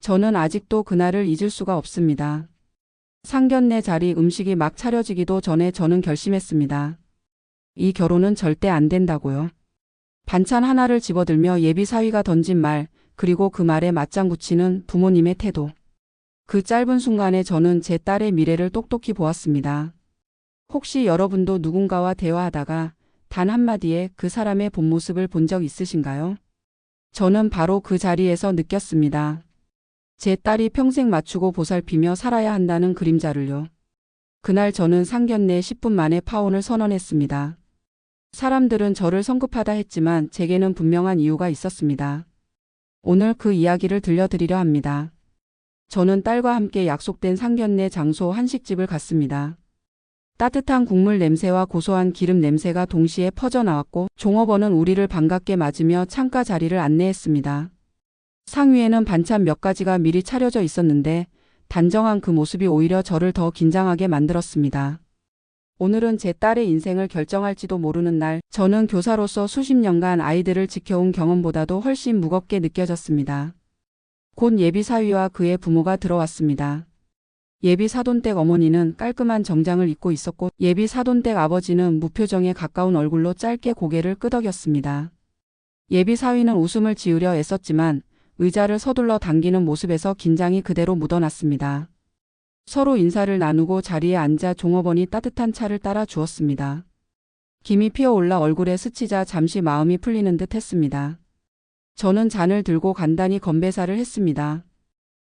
저는 아직도 그날을 잊을 수가 없습니다. 상견례 자리 음식이 막 차려지기도 전에 저는 결심했습니다. 이 결혼은 절대 안 된다고요. 반찬 하나를 집어들며 예비 사위가 던진 말, 그리고 그 말에 맞장 붙이는 부모님의 태도. 그 짧은 순간에 저는 제 딸의 미래를 똑똑히 보았습니다. 혹시 여러분도 누군가와 대화하다가 단 한마디에 그 사람의 본 모습을 본 적 있으신가요? 저는 바로 그 자리에서 느꼈습니다. 제 딸이 평생 맞추고 보살피며 살아야 한다는 그림자를요. 그날 저는 상견례 10분 만에 파혼을 선언했습니다. 사람들은 저를 성급하다 했지만 제게는 분명한 이유가 있었습니다. 오늘 그 이야기를 들려드리려 합니다. 저는 딸과 함께 약속된 상견례 장소 한식집을 갔습니다. 따뜻한 국물 냄새와 고소한 기름 냄새가 동시에 퍼져나왔고 종업원은 우리를 반갑게 맞으며 창가 자리를 안내했습니다. 상위에는 반찬 몇 가지가 미리 차려져 있었는데 단정한 그 모습이 오히려 저를 더 긴장하게 만들었습니다. 오늘은 제 딸의 인생을 결정할지도 모르는 날, 저는 교사로서 수십 년간 아이들을 지켜온 경험보다도 훨씬 무겁게 느껴졌습니다. 곧 예비 사위와 그의 부모가 들어왔습니다. 예비 사돈댁 어머니는 깔끔한 정장을 입고 있었고 예비 사돈댁 아버지는 무표정에 가까운 얼굴로 짧게 고개를 끄덕였습니다. 예비 사위는 웃음을 지으려 애썼지만 의자를 서둘러 당기는 모습에서 긴장이 그대로 묻어났습니다. 서로 인사를 나누고 자리에 앉아 종업원이 따뜻한 차를 따라 주었습니다. 김이 피어올라 얼굴에 스치자 잠시 마음이 풀리는 듯 했습니다. 저는 잔을 들고 간단히 건배사를 했습니다.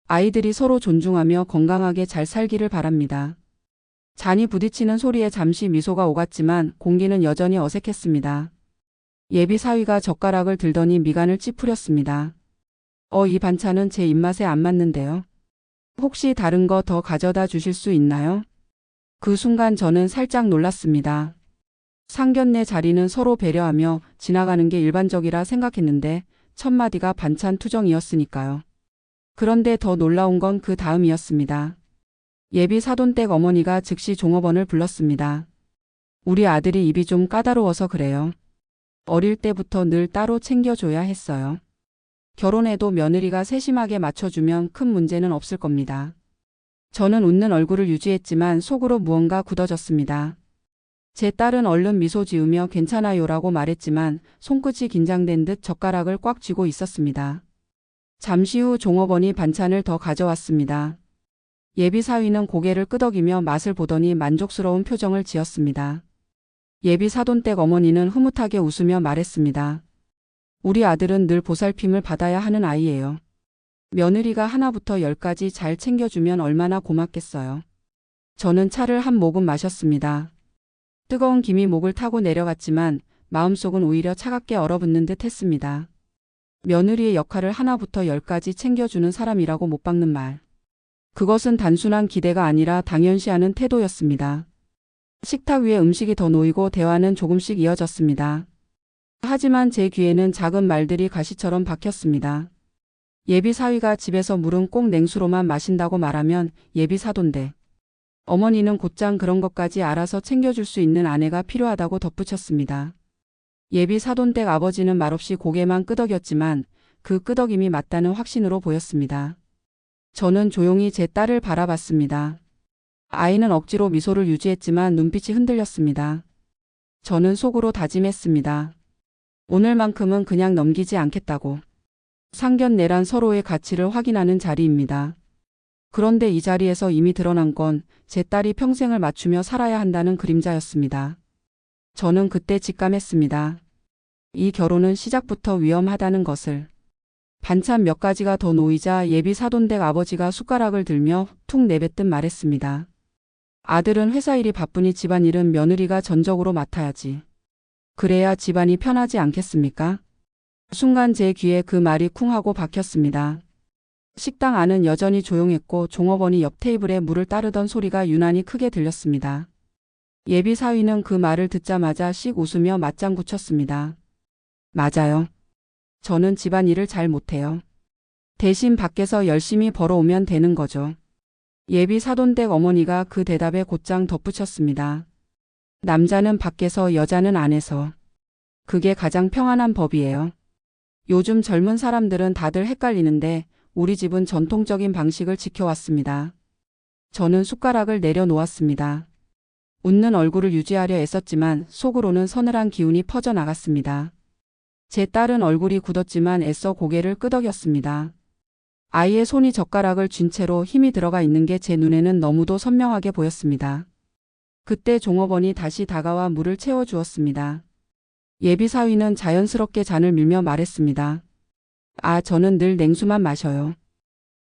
아이들이 서로 존중하며 건강하게 잘 살기를 바랍니다. 잔이 부딪히는 소리에 잠시 미소가 오갔지만 공기는 여전히 어색했습니다. 예비 사위가 젓가락을 들더니 미간을 찌푸렸습니다. 이 반찬은 제 입맛에 안 맞는데요. 혹시 다른 거 더 가져다 주실 수 있나요? 그 순간 저는 살짝 놀랐습니다. 상견례 자리는 서로 배려하며 지나가는 게 일반적이라 생각했는데 첫마디가 반찬 투정이었으니까요. 그런데 더 놀라운 건 그 다음이었습니다. 예비 사돈댁 어머니가 즉시 종업원을 불렀습니다. 우리 아들이 입이 좀 까다로워서 그래요. 어릴 때부터 늘 따로 챙겨줘야 했어요. 결혼해도 며느리가 세심하게 맞춰주면 큰 문제는 없을 겁니다. 저는 웃는 얼굴을 유지했지만 속으로 무언가 굳어졌습니다. 제 딸은 얼른 미소 지으며 괜찮아요라고 말했지만 손끝이 긴장된 듯 젓가락을 꽉 쥐고 있었습니다. 잠시 후 종업원이 반찬을 더 가져왔습니다. 예비 사위는 고개를 끄덕이며 맛을 보더니 만족스러운 표정을 지었습니다. 예비 사돈댁 어머니는 흐뭇하게 웃으며 말했습니다. 우리 아들은 늘 보살핌을 받아야 하는 아이예요. 며느리가 하나부터 열까지 잘 챙겨주면 얼마나 고맙겠어요. 저는 차를 한 모금 마셨습니다. 뜨거운 김이 목을 타고 내려갔지만 마음속은 오히려 차갑게 얼어붙는 듯 했습니다. 며느리의 역할을 하나부터 열까지 챙겨주는 사람이라고 못 박는 말. 그것은 단순한 기대가 아니라 당연시하는 태도였습니다. 식탁 위에 음식이 더 놓이고 대화는 조금씩 이어졌습니다. 하지만 제 귀에는 작은 말들이 가시처럼 박혔습니다. 예비 사위가 집에서 물은 꼭 냉수로만 마신다고 말하면 예비 사돈댁 어머니는 곧장 그런 것까지 알아서 챙겨줄 수 있는 아내가 필요하다고 덧붙였습니다. 예비 사돈댁 아버지는 말없이 고개만 끄덕였지만 그 끄덕임이 맞다는 확신으로 보였습니다. 저는 조용히 제 딸을 바라봤습니다. 아이는 억지로 미소를 유지했지만 눈빛이 흔들렸습니다. 저는 속으로 다짐했습니다. 오늘만큼은 그냥 넘기지 않겠다고. 상견례란 서로의 가치를 확인하는 자리입니다. 그런데 이 자리에서 이미 드러난 건 제 딸이 평생을 맞추며 살아야 한다는 그림자였습니다. 저는 그때 직감했습니다. 이 결혼은 시작부터 위험하다는 것을. 반찬 몇 가지가 더 놓이자 예비 사돈댁 아버지가 숟가락을 들며 툭 내뱉듯 말했습니다. 아들은 회사 일이 바쁘니 집안일은 며느리가 전적으로 맡아야지. 그래야 집안이 편하지 않겠습니까? 순간 제 귀에 그 말이 쿵 하고 박혔습니다. 식당 안은 여전히 조용했고 종업원이 옆 테이블에 물을 따르던 소리가 유난히 크게 들렸습니다. 예비 사위는 그 말을 듣자마자 씩 웃으며 맞장 붙였습니다. 맞아요. 저는 집안일을 잘 못해요. 대신 밖에서 열심히 벌어오면 되는 거죠. 예비 사돈댁 어머니가 그 대답에 곧장 덧붙였습니다. 남자는 밖에서 여자는 안에서. 그게 가장 평안한 법이에요. 요즘 젊은 사람들은 다들 헷갈리는데 우리 집은 전통적인 방식을 지켜왔습니다. 저는 숟가락을 내려놓았습니다. 웃는 얼굴을 유지하려 애썼지만 속으로는 서늘한 기운이 퍼져나갔습니다. 제 딸은 얼굴이 굳었지만 애써 고개를 끄덕였습니다. 아이의 손이 젓가락을 쥔 채로 힘이 들어가 있는 게 제 눈에는 너무도 선명하게 보였습니다. 그때 종업원이 다시 다가와 물을 채워주었습니다. 예비 사위는 자연스럽게 잔을 밀며 말했습니다. 아, 저는 늘 냉수만 마셔요.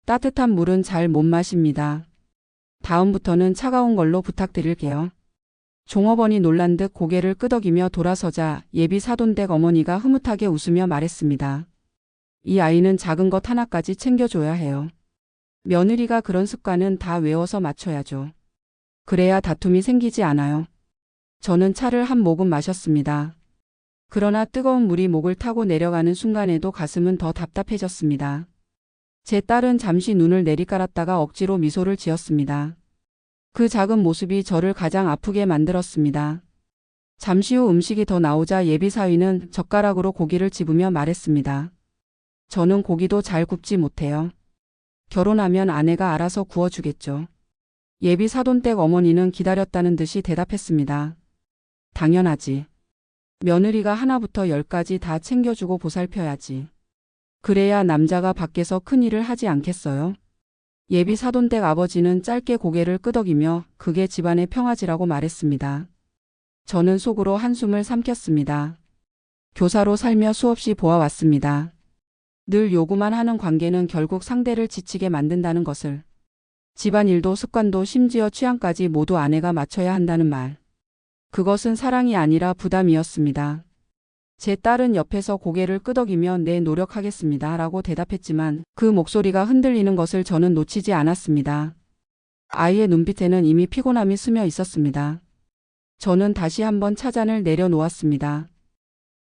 따뜻한 물은 잘 못 마십니다. 다음부터는 차가운 걸로 부탁드릴게요. 종업원이 놀란 듯 고개를 끄덕이며 돌아서자 예비 사돈댁 어머니가 흐뭇하게 웃으며 말했습니다. 이 아이는 작은 것 하나까지 챙겨줘야 해요. 며느리가 그런 습관은 다 외워서 맞춰야죠. 그래야 다툼이 생기지 않아요. 저는 차를 한 모금 마셨습니다. 그러나 뜨거운 물이 목을 타고 내려가는 순간에도 가슴은 더 답답해졌습니다. 제 딸은 잠시 눈을 내리깔았다가 억지로 미소를 지었습니다. 그 작은 모습이 저를 가장 아프게 만들었습니다. 잠시 후 음식이 더 나오자 예비 사위는 젓가락으로 고기를 집으며 말했습니다. 저는 고기도 잘 굽지 못해요. 결혼하면 아내가 알아서 구워주겠죠. 예비 사돈댁 어머니는 기다렸다는 듯이 대답했습니다. 당연하지. 며느리가 하나부터 열까지 다 챙겨주고 보살펴야지. 그래야 남자가 밖에서 큰일을 하지 않겠어요? 예비 사돈댁 아버지는 짧게 고개를 끄덕이며 그게 집안의 평화지라고 말했습니다. 저는 속으로 한숨을 삼켰습니다. 교사로 살며 수없이 보아왔습니다. 늘 요구만 하는 관계는 결국 상대를 지치게 만든다는 것을. 집안일도 습관도 심지어 취향까지 모두 아내가 맞춰야 한다는 말. 그것은 사랑이 아니라 부담이었습니다. 제 딸은 옆에서 고개를 끄덕이며 네, 노력하겠습니다 라고 대답했지만 그 목소리가 흔들리는 것을 저는 놓치지 않았습니다. 아이의 눈빛에는 이미 피곤함이 스며 있었습니다. 저는 다시 한번 차잔을 내려놓았습니다.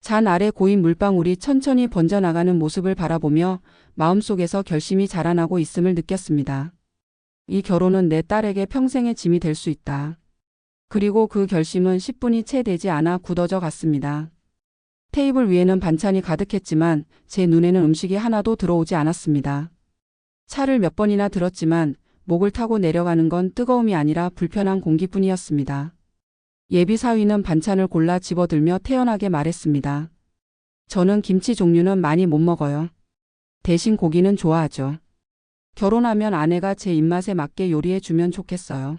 잔 아래 고인 물방울이 천천히 번져나가는 모습을 바라보며 마음속에서 결심이 자라나고 있음을 느꼈습니다. 이 결혼은 내 딸에게 평생의 짐이 될 수 있다. 그리고 그 결심은 10분이 채 되지 않아 굳어져 갔습니다. 테이블 위에는 반찬이 가득했지만 제 눈에는 음식이 하나도 들어오지 않았습니다. 차를 몇 번이나 들었지만 목을 타고 내려가는 건 뜨거움이 아니라 불편한 공기뿐이었습니다. 예비 사위는 반찬을 골라 집어들며 태연하게 말했습니다. 저는 김치 종류는 많이 못 먹어요. 대신 고기는 좋아하죠. 결혼하면 아내가 제 입맛에 맞게 요리해 주면 좋겠어요.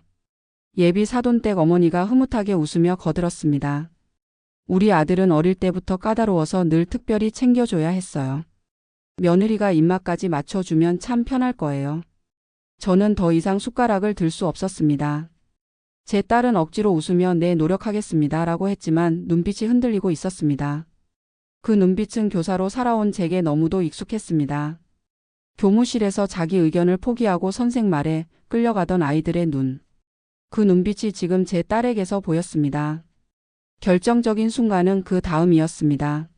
예비 사돈댁 어머니가 흐뭇하게 웃으며 거들었습니다. 우리 아들은 어릴 때부터 까다로워서 늘 특별히 챙겨줘야 했어요. 며느리가 입맛까지 맞춰주면 참 편할 거예요. 저는 더 이상 숟가락을 들 수 없었습니다. 제 딸은 억지로 웃으며 네, 노력하겠습니다 라고 했지만 눈빛이 흔들리고 있었습니다. 그 눈빛은 교사로 살아온 제게 너무도 익숙했습니다. 교무실에서 자기 의견을 포기하고 선생 말에 끌려가던 아이들의 눈. 그 눈빛이 지금 제 딸에게서 보였습니다. 결정적인 순간은 그 다음이었습니다.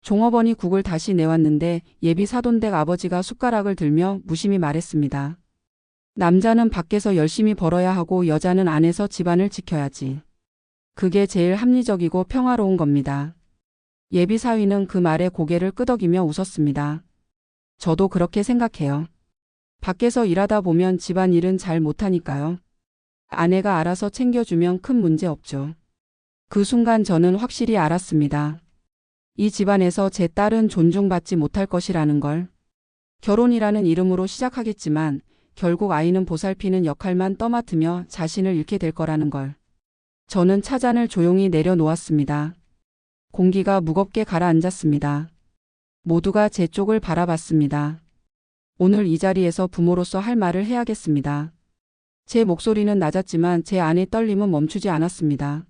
종업원이 국을 다시 내왔는데 예비 사돈댁 아버지가 숟가락을 들며 무심히 말했습니다. 남자는 밖에서 열심히 벌어야 하고 여자는 안에서 집안을 지켜야지. 그게 제일 합리적이고 평화로운 겁니다. 예비 사위는 그 말에 고개를 끄덕이며 웃었습니다. 저도 그렇게 생각해요. 밖에서 일하다 보면 집안일은 잘 못하니까요. 아내가 알아서 챙겨주면 큰 문제 없죠. 그 순간 저는 확실히 알았습니다. 이 집안에서 제 딸은 존중받지 못할 것이라는 걸. 결혼이라는 이름으로 시작하겠지만 결국 아이는 보살피는 역할만 떠맡으며 자신을 잃게 될 거라는 걸. 저는 차잔을 조용히 내려놓았습니다. 공기가 무겁게 가라앉았습니다. 모두가 제 쪽을 바라봤습니다. 오늘 이 자리에서 부모로서 할 말을 해야겠습니다. 제 목소리는 낮았지만 제 안의 떨림은 멈추지 않았습니다.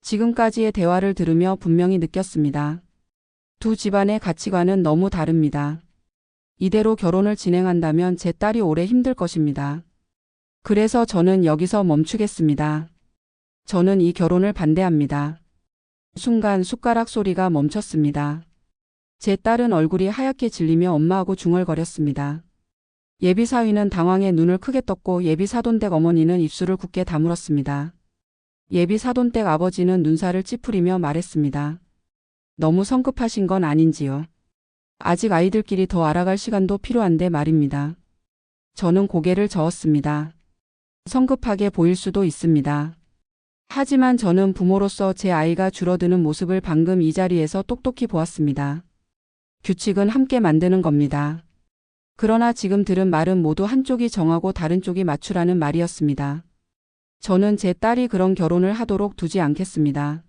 지금까지의 대화를 들으며 분명히 느꼈습니다. 두 집안의 가치관은 너무 다릅니다. 이대로 결혼을 진행한다면 제 딸이 오래 힘들 것입니다. 그래서 저는 여기서 멈추겠습니다. 저는 이 결혼을 반대합니다. 순간 숟가락 소리가 멈췄습니다. 제 딸은 얼굴이 하얗게 질리며 엄마하고 중얼거렸습니다. 예비 사위는 당황해 눈을 크게 떴고 예비 사돈댁 어머니는 입술을 굳게 다물었습니다. 예비 사돈댁 아버지는 눈살을 찌푸리며 말했습니다. 너무 성급하신 건 아닌지요. 아직 아이들끼리 더 알아갈 시간도 필요한데 말입니다. 저는 고개를 저었습니다. 성급하게 보일 수도 있습니다. 하지만 저는 부모로서 제 아이가 줄어드는 모습을 방금 이 자리에서 똑똑히 보았습니다. 규칙은 함께 만드는 겁니다. 그러나 지금 들은 말은 모두 한쪽이 정하고 다른 쪽이 맞추라는 말이었습니다. 저는 제 딸이 그런 결혼을 하도록 두지 않겠습니다.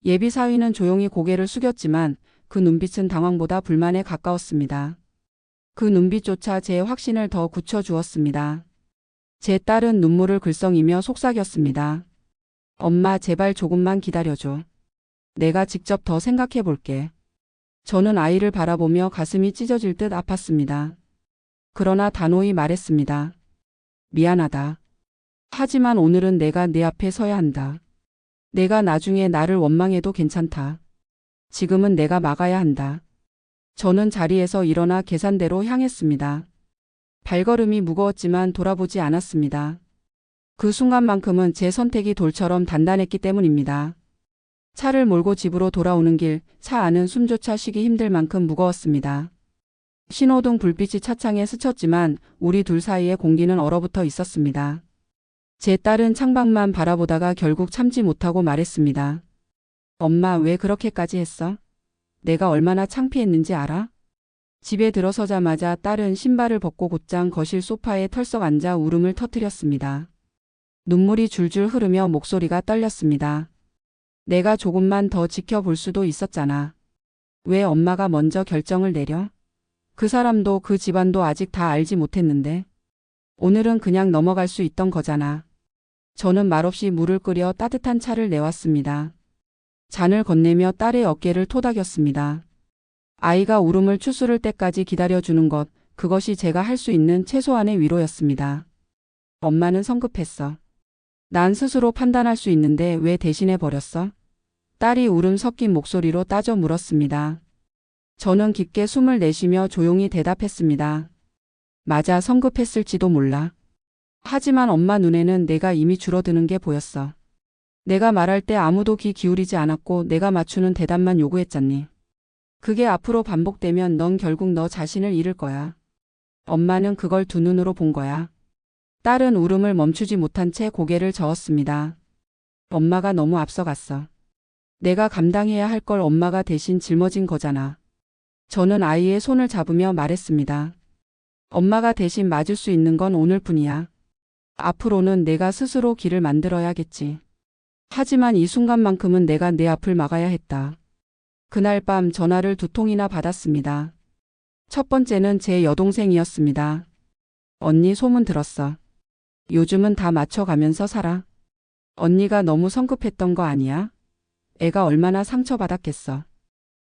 예비 사위는 조용히 고개를 숙였지만 그 눈빛은 당황보다 불만에 가까웠습니다. 그 눈빛조차 제 확신을 더 굳혀주었습니다. 제 딸은 눈물을 글썽이며 속삭였습니다. 엄마, 제발 조금만 기다려줘. 내가 직접 더 생각해 볼게. 저는 아이를 바라보며 가슴이 찢어질 듯 아팠습니다. 그러나 단호히 말했습니다. 미안하다. 하지만 오늘은 내가 네 앞에 서야 한다. 내가 나중에 나를 원망해도 괜찮다. 지금은 내가 막아야 한다. 저는 자리에서 일어나 계산대로 향했습니다. 발걸음이 무거웠지만 돌아보지 않았습니다. 그 순간만큼은 제 선택이 돌처럼 단단했기 때문입니다. 차를 몰고 집으로 돌아오는 길, 차 안은 숨조차 쉬기 힘들 만큼 무거웠습니다. 신호등 불빛이 차창에 스쳤지만 우리 둘 사이의 공기는 얼어붙어 있었습니다. 제 딸은 창밖만 바라보다가 결국 참지 못하고 말했습니다. 엄마, 왜 그렇게까지 했어? 내가 얼마나 창피했는지 알아? 집에 들어서자마자 딸은 신발을 벗고 곧장 거실 소파에 털썩 앉아 울음을 터뜨렸습니다. 눈물이 줄줄 흐르며 목소리가 떨렸습니다. 내가 조금만 더 지켜볼 수도 있었잖아. 왜 엄마가 먼저 결정을 내려? 그 사람도 그 집안도 아직 다 알지 못했는데. 오늘은 그냥 넘어갈 수 있던 거잖아. 저는 말없이 물을 끓여 따뜻한 차를 내왔습니다. 잔을 건네며 딸의 어깨를 토닥였습니다. 아이가 울음을 추스를 때까지 기다려주는 것, 그것이 제가 할 수 있는 최소한의 위로였습니다. 엄마는 성급했어. 난 스스로 판단할 수 있는데 왜 대신해 버렸어? 딸이 울음 섞인 목소리로 따져 물었습니다. 저는 깊게 숨을 내쉬며 조용히 대답했습니다. 맞아, 성급했을지도 몰라. 하지만 엄마 눈에는 내가 이미 줄어드는 게 보였어. 내가 말할 때 아무도 귀 기울이지 않았고 내가 맞추는 대답만 요구했잖니. 그게 앞으로 반복되면 넌 결국 너 자신을 잃을 거야. 엄마는 그걸 두 눈으로 본 거야. 딸은 울음을 멈추지 못한 채 고개를 저었습니다. 엄마가 너무 앞서갔어. 내가 감당해야 할 걸 엄마가 대신 짊어진 거잖아. 저는 아이의 손을 잡으며 말했습니다. 엄마가 대신 맞을 수 있는 건 오늘뿐이야. 앞으로는 내가 스스로 길을 만들어야겠지. 하지만 이 순간만큼은 내가 내 앞을 막아야 했다. 그날 밤 전화를 2통이나 받았습니다. 첫 번째는 제 여동생이었습니다. 언니, 소문 들었어. 요즘은 다 맞춰가면서 살아. 언니가 너무 성급했던 거 아니야? 애가 얼마나 상처받았겠어.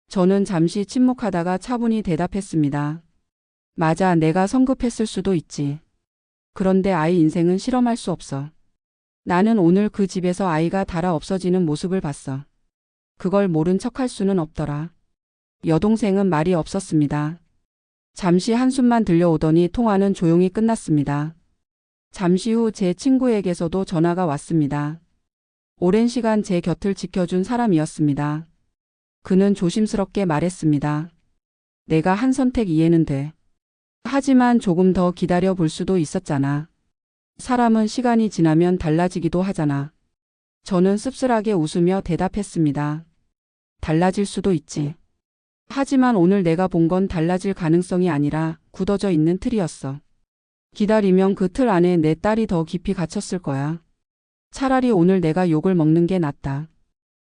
저는 잠시 침묵하다가 차분히 대답했습니다. 맞아, 내가 성급했을 수도 있지. 그런데 아이 인생은 실험할 수 없어. 나는 오늘 그 집에서 아이가 닳아 없어지는 모습을 봤어. 그걸 모른 척할 수는 없더라. 여동생은 말이 없었습니다. 잠시 한숨만 들려오더니 통화는 조용히 끝났습니다. 잠시 후 제 친구에게서도 전화가 왔습니다. 오랜 시간 제 곁을 지켜준 사람이었습니다. 그는 조심스럽게 말했습니다. 내가 한 선택 이해는 돼. 하지만 조금 더 기다려 볼 수도 있었잖아. 사람은 시간이 지나면 달라지기도 하잖아. 저는 씁쓸하게 웃으며 대답했습니다. 달라질 수도 있지. 하지만 오늘 내가 본 건 달라질 가능성이 아니라 굳어져 있는 틀이었어. 기다리면 그 틀 안에 내 딸이 더 깊이 갇혔을 거야. 차라리 오늘 내가 욕을 먹는 게 낫다.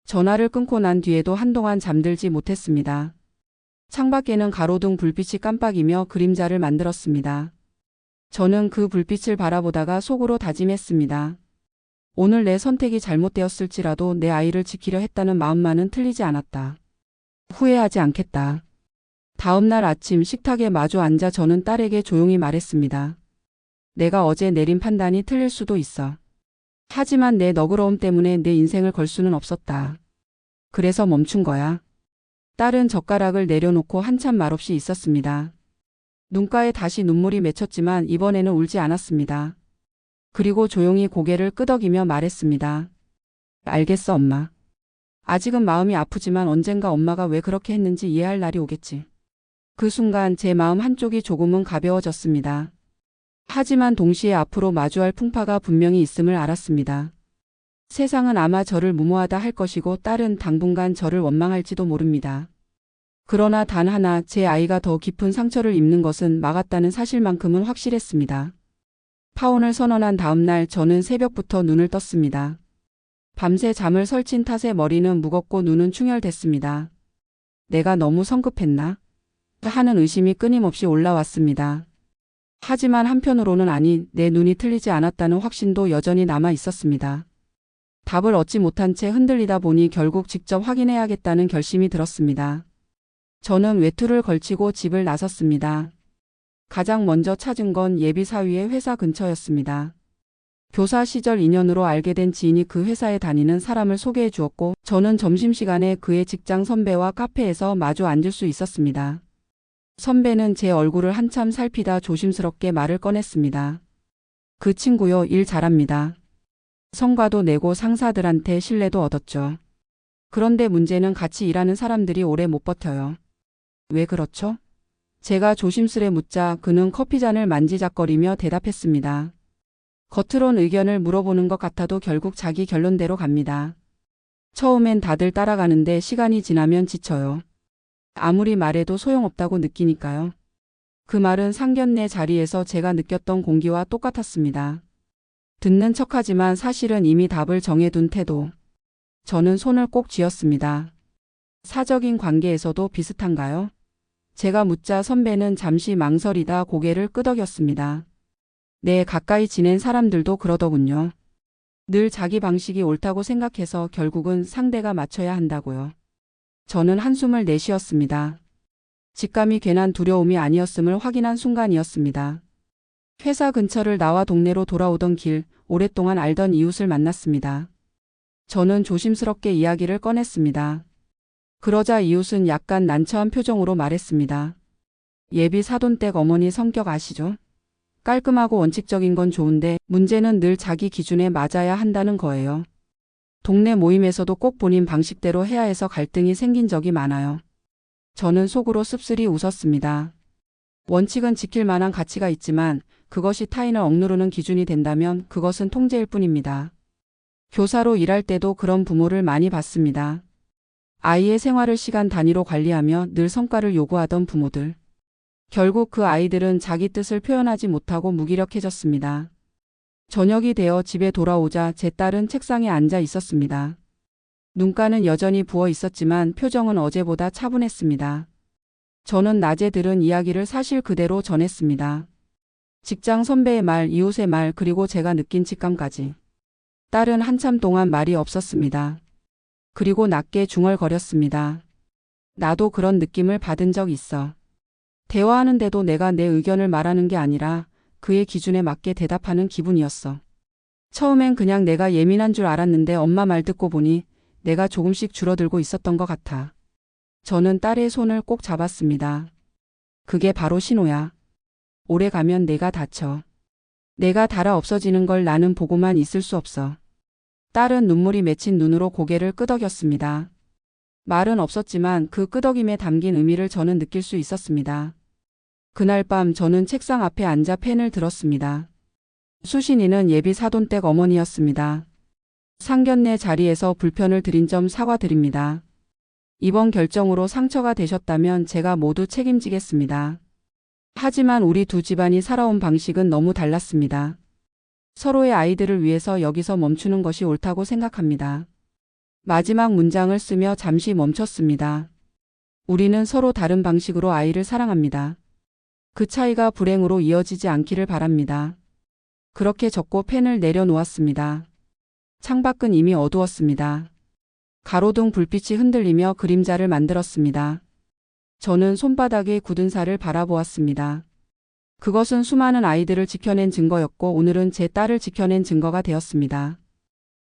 전화를 끊고 난 뒤에도 한동안 잠들지 못했습니다. 창밖에는 가로등 불빛이 깜빡이며 그림자를 만들었습니다. 저는 그 불빛을 바라보다가 속으로 다짐했습니다. 오늘 내 선택이 잘못되었을지라도 내 아이를 지키려 했다는 마음만은 틀리지 않았다. 후회하지 않겠다. 다음 날 아침 식탁에 마주 앉아 저는 딸에게 조용히 말했습니다. 내가 어제 내린 판단이 틀릴 수도 있어. 하지만 내 너그러움 때문에 내 인생을 걸 수는 없었다. 그래서 멈춘 거야. 딸은 젓가락을 내려놓고 한참 말없이 있었습니다. 눈가에 다시 눈물이 맺혔지만 이번에는 울지 않았습니다. 그리고 조용히 고개를 끄덕이며 말했습니다. 알겠어, 엄마. 아직은 마음이 아프지만 언젠가 엄마가 왜 그렇게 했는지 이해할 날이 오겠지. 그 순간 제 마음 한쪽이 조금은 가벼워졌습니다. 하지만 동시에 앞으로 마주할 풍파가 분명히 있음을 알았습니다. 세상은 아마 저를 무모하다 할 것이고 딸은 당분간 저를 원망할지도 모릅니다. 그러나 단 하나 제 아이가 더 깊은 상처를 입는 것은 막았다는 사실만큼은 확실했습니다. 파혼을 선언한 다음 날 저는 새벽부터 눈을 떴습니다. 밤새 잠을 설친 탓에 머리는 무겁고 눈은 충혈됐습니다. 내가 너무 성급했나? 하는 의심이 끊임없이 올라왔습니다. 하지만 한편으로는 아니, 내 눈이 틀리지 않았다는 확신도 여전히 남아 있었습니다. 답을 얻지 못한 채 흔들리다 보니 결국 직접 확인해야겠다는 결심이 들었습니다. 저는 외투를 걸치고 집을 나섰습니다. 가장 먼저 찾은 건 예비 사위의 회사 근처였습니다. 교사 시절 인연으로 알게 된 지인이 그 회사에 다니는 사람을 소개해 주었고 저는 점심시간에 그의 직장 선배와 카페에서 마주 앉을 수 있었습니다. 선배는 제 얼굴을 한참 살피다 조심스럽게 말을 꺼냈습니다. 그 친구요, 일 잘합니다. 성과도 내고 상사들한테 신뢰도 얻었죠. 그런데 문제는 같이 일하는 사람들이 오래 못 버텨요. 왜 그렇죠? 제가 조심스레 묻자 그는 커피잔을 만지작거리며 대답했습니다. 겉으론 의견을 물어보는 것 같아도 결국 자기 결론대로 갑니다. 처음엔 다들 따라가는데 시간이 지나면 지쳐요. 아무리 말해도 소용없다고 느끼니까요. 그 말은 상견례 자리에서 제가 느꼈던 공기와 똑같았습니다. 듣는 척하지만 사실은 이미 답을 정해둔 태도. 저는 손을 꼭 쥐었습니다. 사적인 관계에서도 비슷한가요? 제가 묻자 선배는 잠시 망설이다 고개를 끄덕였습니다. 네, 가까이 지낸 사람들도 그러더군요. 늘 자기 방식이 옳다고 생각해서 결국은 상대가 맞춰야 한다고요. 저는 한숨을 내쉬었습니다. 직감이 괜한 두려움이 아니었음을 확인한 순간이었습니다. 회사 근처를 나와 동네로 돌아오던 길, 오랫동안 알던 이웃을 만났습니다. 저는 조심스럽게 이야기를 꺼냈습니다. 그러자 이웃은 약간 난처한 표정으로 말했습니다. 예비 사돈댁 어머니 성격 아시죠? 깔끔하고 원칙적인 건 좋은데 문제는 늘 자기 기준에 맞아야 한다는 거예요. 동네 모임에서도 꼭 본인 방식대로 해야 해서 갈등이 생긴 적이 많아요. 저는 속으로 씁쓸히 웃었습니다. 원칙은 지킬 만한 가치가 있지만 그것이 타인을 억누르는 기준이 된다면 그것은 통제일 뿐입니다. 교사로 일할 때도 그런 부모를 많이 봤습니다. 아이의 생활을 시간 단위로 관리하며 늘 성과를 요구하던 부모들. 결국 그 아이들은 자기 뜻을 표현하지 못하고 무기력해졌습니다. 저녁이 되어 집에 돌아오자 제 딸은 책상에 앉아 있었습니다. 눈가는 여전히 부어 있었지만 표정은 어제보다 차분했습니다. 저는 낮에 들은 이야기를 사실 그대로 전했습니다. 직장 선배의 말, 이웃의 말, 그리고 제가 느낀 직감까지. 딸은 한참 동안 말이 없었습니다. 그리고 낮게 중얼거렸습니다. 나도 그런 느낌을 받은 적 있어. 대화하는데도 내가 내 의견을 말하는 게 아니라 그의 기준에 맞게 대답하는 기분이었어. 처음엔 그냥 내가 예민한 줄 알았는데 엄마 말 듣고 보니 내가 조금씩 줄어들고 있었던 것 같아. 저는 딸의 손을 꼭 잡았습니다. 그게 바로 신호야. 오래 가면 내가 다쳐. 내가 닳아 없어지는 걸 나는 보고만 있을 수 없어. 딸은 눈물이 맺힌 눈으로 고개를 끄덕였습니다. 말은 없었지만 그 끄덕임에 담긴 의미를 저는 느낄 수 있었습니다. 그날 밤 저는 책상 앞에 앉아 펜을 들었습니다. 수신이는 예비 사돈댁 어머니였습니다. 상견례 자리에서 불편을 드린 점 사과드립니다. 이번 결정으로 상처가 되셨다면 제가 모두 책임지겠습니다. 하지만 우리 두 집안이 살아온 방식은 너무 달랐습니다. 서로의 아이들을 위해서 여기서 멈추는 것이 옳다고 생각합니다. 마지막 문장을 쓰며 잠시 멈췄습니다. 우리는 서로 다른 방식으로 아이를 사랑합니다. 그 차이가 불행으로 이어지지 않기를 바랍니다. 그렇게 적고 펜을 내려놓았습니다. 창밖은 이미 어두웠습니다. 가로등 불빛이 흔들리며 그림자를 만들었습니다. 저는 손바닥에 굳은 살을 바라보았습니다. 그것은 수많은 아이들을 지켜낸 증거였고 오늘은 제 딸을 지켜낸 증거가 되었습니다.